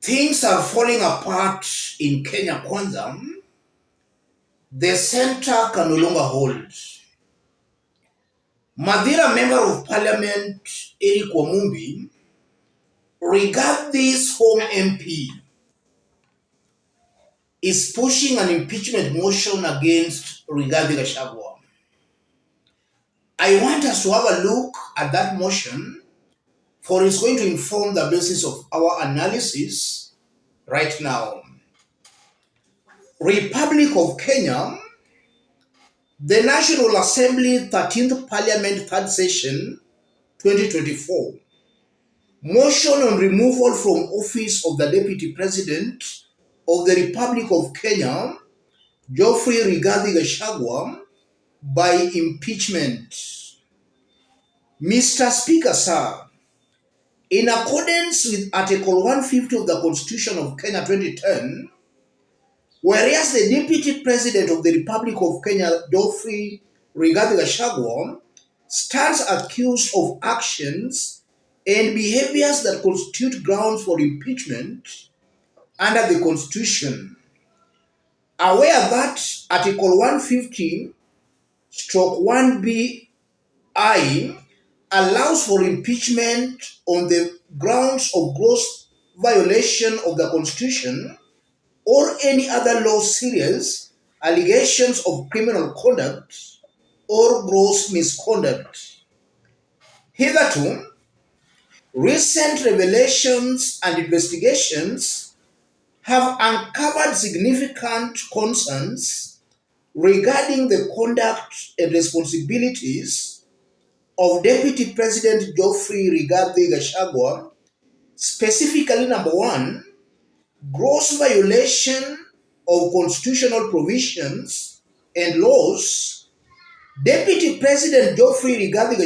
Things are falling apart in Kenya Kwanza. The center can no longer hold. Mathira Member of Parliament Erick Wamumbi, Rigathi's home MP, is pushing an impeachment motion against Rigathi. I want us to have a look at that motion, for it's going to inform the basis of our analysis right now. Republic of Kenya, the National Assembly 13th Parliament 3rd Session 2024. Motion on removal from office of the Deputy President of the Republic of Kenya, Geoffrey Rigathi by impeachment. Mr. Speaker, sir, in accordance with Article 150 of the Constitution of Kenya 2010, whereas the Deputy President of the Republic of Kenya, Geoffrey Rigathi, stands accused of actions and behaviors that constitute grounds for impeachment under the Constitution. Aware that Article 150/1BI allows for impeachment on the grounds of gross violation of the Constitution or any other law serious allegations of criminal conduct or gross misconduct. Hitherto, recent revelations and investigations have uncovered significant concerns regarding the conduct and responsibilities of Deputy President Geoffrey Rigathi, specifically number one, gross violation of constitutional provisions and laws. Deputy President Geoffrey Rigathi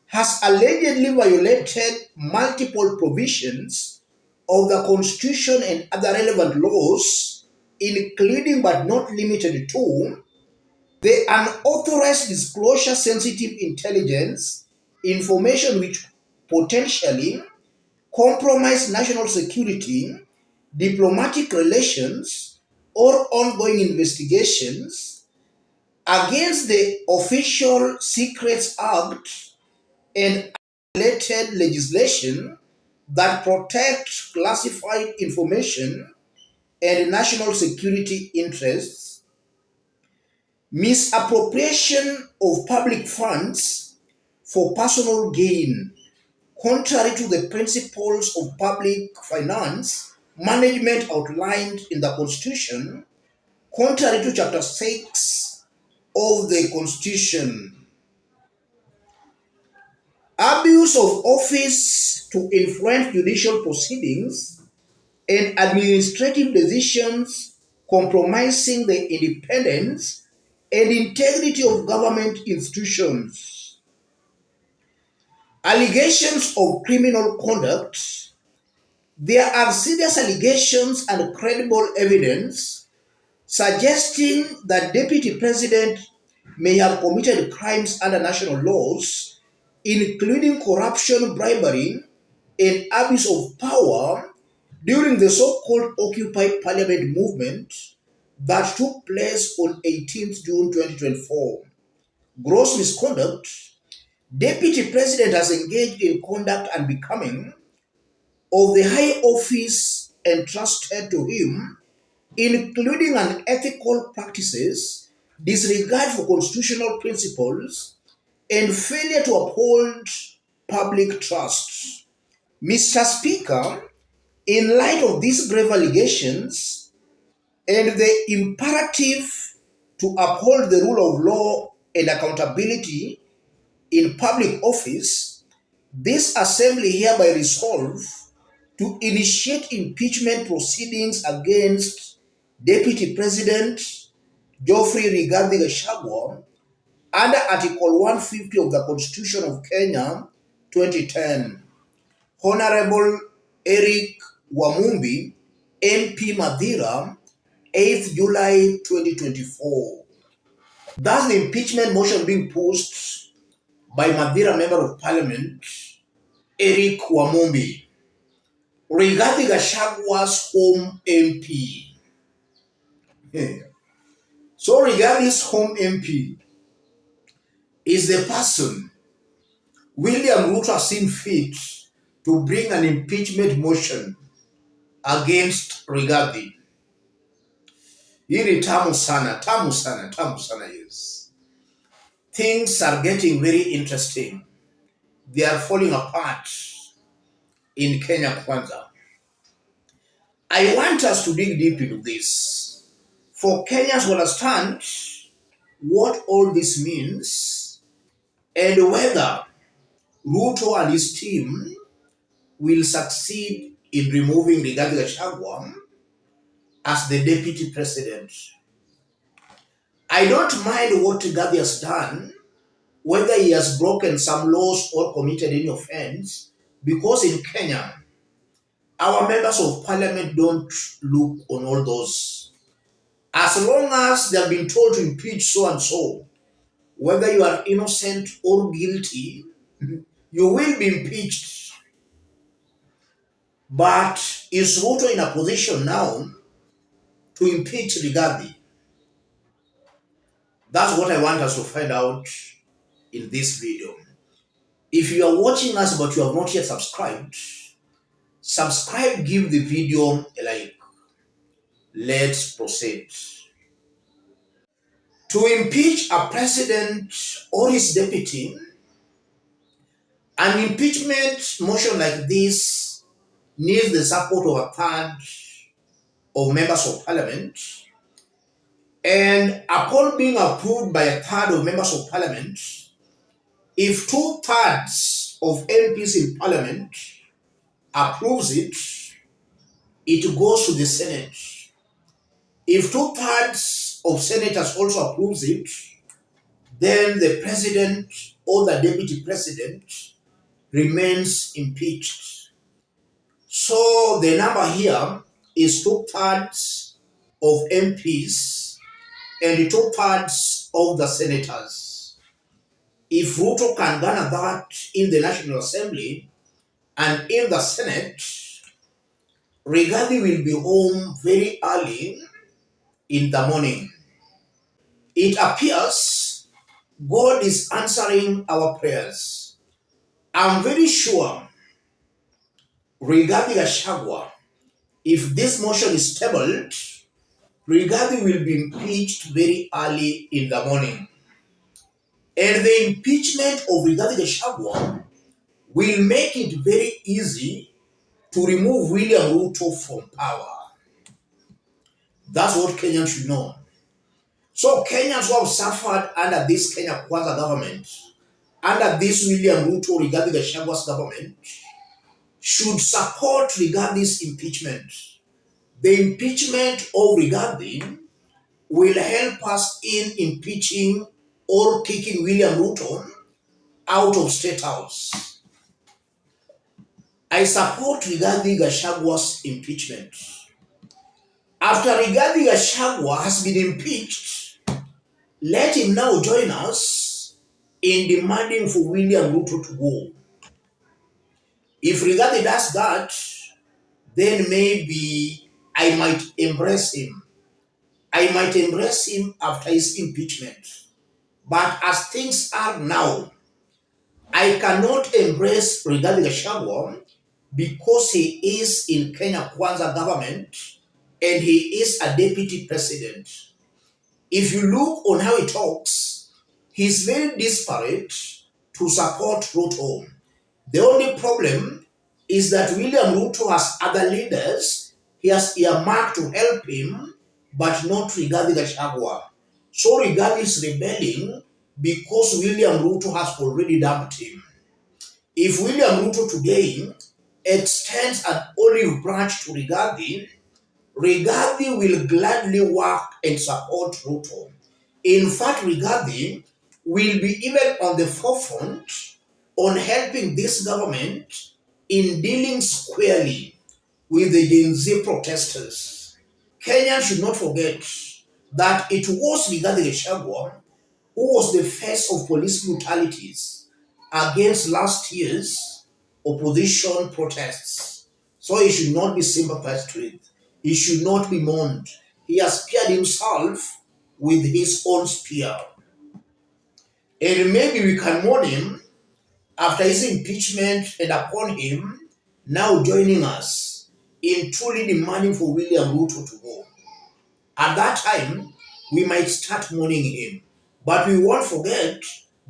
has allegedly violated multiple provisions of the Constitution and other relevant laws, including but not limited to the unauthorized disclosure sensitive intelligence information which potentially compromise national security, diplomatic relations, or ongoing investigations against the Official Secrets Act and related legislation that protect classified information and national security interests, misappropriation of public funds for personal gain, contrary to the principles of public finance management outlined in the Constitution, contrary to Chapter 6 of the Constitution. Abuse of office to influence judicial proceedings and administrative decisions compromising the independence and integrity of government institutions. Allegations of criminal conduct. There are serious allegations and credible evidence suggesting that Deputy President may have committed crimes under national laws, including corruption, bribery, and abuse of power during the so-called Occupy Parliament movement that took place on 18th June 2024. Gross misconduct. Deputy President has engaged in conduct unbecoming of the high office entrusted to him, including unethical practices, disregard for constitutional principles, and failure to uphold public trust. Mr. Speaker, in light of these grave allegations and the imperative to uphold the rule of law and accountability in public office, this Assembly hereby resolve to initiate impeachment proceedings against Deputy President Geoffrey Rigathi under Article 150 of the Constitution of Kenya 2010. Honorable Erick Wamumbi, MP Mathira, 8th July 2024. Thus the impeachment motion being pushed by Mathira Member of Parliament Erick Wamumbi. Rigathi Gachagwa's home MP. So Rigathi's home MP is the person William Ruto has seen fit to bring an impeachment motion against Rigathi. Hili tamu sana, tamu sana, tamu sana, yes. Things are getting very interesting. They are falling apart in Kenya Kwanza. I want us to dig deep into this for Kenyans to understand what all this means and whether Ruto and his team will succeed in removing Rigathi Gachagua as the deputy president. I don't mind what Rigathi has done, whether he has broken some laws or committed any offense, because in Kenya, our members of parliament don't look on all those. As long as they have been told to impeach so and so, whether you are innocent or guilty, you will be impeached. But is Ruto in a position now to impeach Rigathi? That's what I want us to find out in this video. If you are watching us but you have not yet subscribed, subscribe, give the video a like. Let's proceed. To impeach a president or his deputy, an impeachment motion like this needs the support of a third of members of parliament. And upon being approved by a third of members of parliament, if 2/3 of MPs in parliament approves it, it goes to the Senate. If 2/3 of senators also approves it, then the president or the deputy president remains impeached. So the number here is 2/3 of MPs and 2/3 of the senators. If Ruto can garner that in the National Assembly and in the Senate, Rigathi will be home very early in the morning. It appears God is answering our prayers. I'm very sure Rigathi Gachagua, if this motion is tabled, Rigathi will be impeached very early in the morning. And the impeachment of Rigathi Gachagua will make it very easy to remove William Ruto from power. That's what Kenyans should know. So Kenyans who have suffered under this Kenya Kwanza government, under this William Ruto Rigathi Gachagua's government, should support Rigathi's impeachment. The impeachment of Rigathi will help us in impeaching or kicking William Ruto out of State House. I support Rigathi Gachagua's impeachment. After Rigathi Gachagua has been impeached, let him now join us in demanding for William Ruto to go. If Rigathi does that, then maybe I might embrace him. I might embrace him after his impeachment. But as things are now, I cannot embrace Rigathi Gachagua because he is in Kenya Kwanza government and he is a deputy president. If you look on how he talks, he's very desperate to support Ruto. The only problem is that William Ruto has other leaders he has earmarked to help him, but not Rigathi Gachagua. So Rigathi is rebelling because William Ruto has already dumped him. If William Ruto today extends an olive branch to Rigathi, Rigathi will gladly work and support Ruto. In fact, Rigathi will be even on the forefront on helping this government in dealing squarely with the Gen Z protesters. Kenyans should not forget that it was Rigathi Gachagua who was the face of police brutalities against last year's opposition protests. So he should not be sympathized with. He should not be mourned. He has spared himself with his own spear. And maybe we can mourn him after his impeachment and upon him now joining us in truly demanding for William Ruto to go. At that time, we might start mourning him. But we won't forget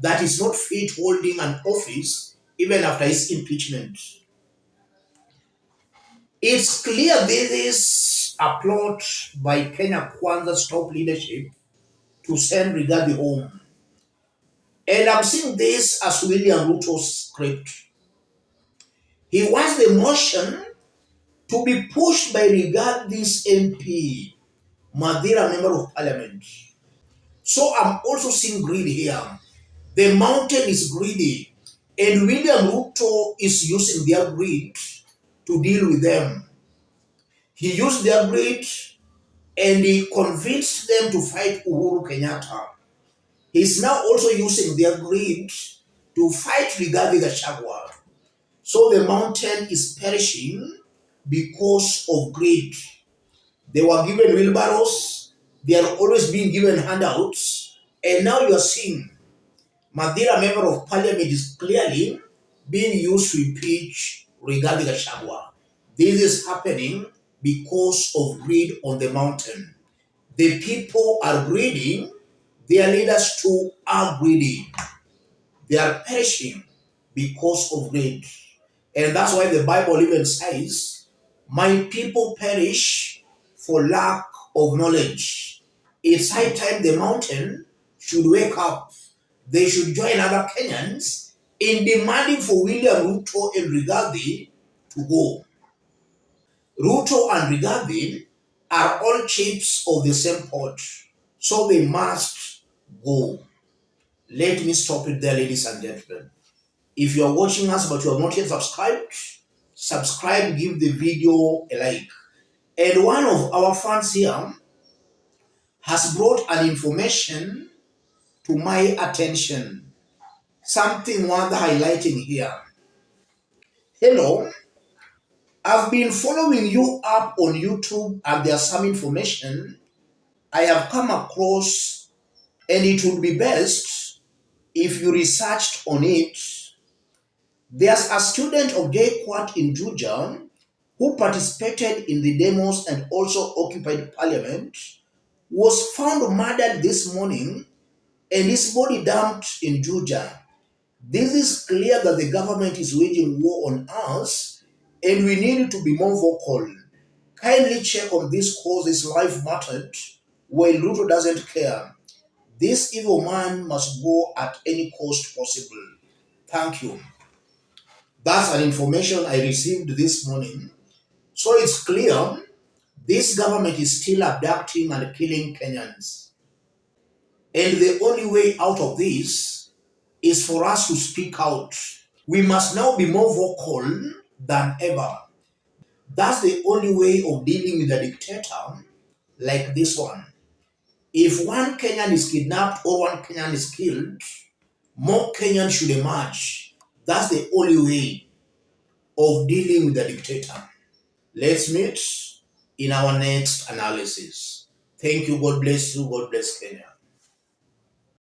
that he's not fit holding an office even after his impeachment. It's clear this is a plot by Kenya Kwanza's top leadership to send Rigathi home. And I'm seeing this as William Ruto's script. He wants the motion to be pushed by Rigathi's MP, Mathira Member of Parliament. So I'm also seeing greed here. The mountain is greedy, and William Ruto is using their greed to deal with them. He used their greed and he convinced them to fight Uhuru Kenyatta. He's now also using their greed to fight Rigathi Gachagua. So the mountain is perishing because of greed. They were given wheelbarrows, they are always being given handouts, and now you are seeing Mathira Member of Parliament is clearly being used to impeach Rigathi Gachagua. This is happening because of greed on the mountain. The people are greedy, their leaders too are greedy. They are perishing because of greed. And that's why the Bible even says, my people perish for lack of knowledge. It's high time the mountain should wake up. They should join other Kenyans in demanding for William Ruto and Rigathi to go. Ruto and Rigathi are all chips of the same pot, so they must go. Let me stop it there, ladies and gentlemen. If you are watching us but you have not yet subscribed, subscribe, give the video a like. And one of our fans here has brought an information to my attention. Something worth highlighting here. Hello, I've been following you up on YouTube and there's some information I have come across, and it would be best if you researched on it. There's a student of JKUAT in Juja who participated in the demos and also occupied parliament, was found murdered this morning and his body dumped in Juja. This is clear that the government is waging war on us and we need to be more vocal. Kindly check on this cause, his life mattered, while Ruto doesn't care. This evil man must go at any cost possible. Thank you. That's an information I received this morning. So it's clear this government is still abducting and killing Kenyans. And the only way out of this is for us to speak out. We must now be more vocal than ever. That's the only way of dealing with a dictator like this one. If one Kenyan is kidnapped or one Kenyan is killed, more Kenyans should emerge. That's the only way of dealing with a dictator. Let's meet in our next analysis. Thank you. God bless you. God bless Kenya.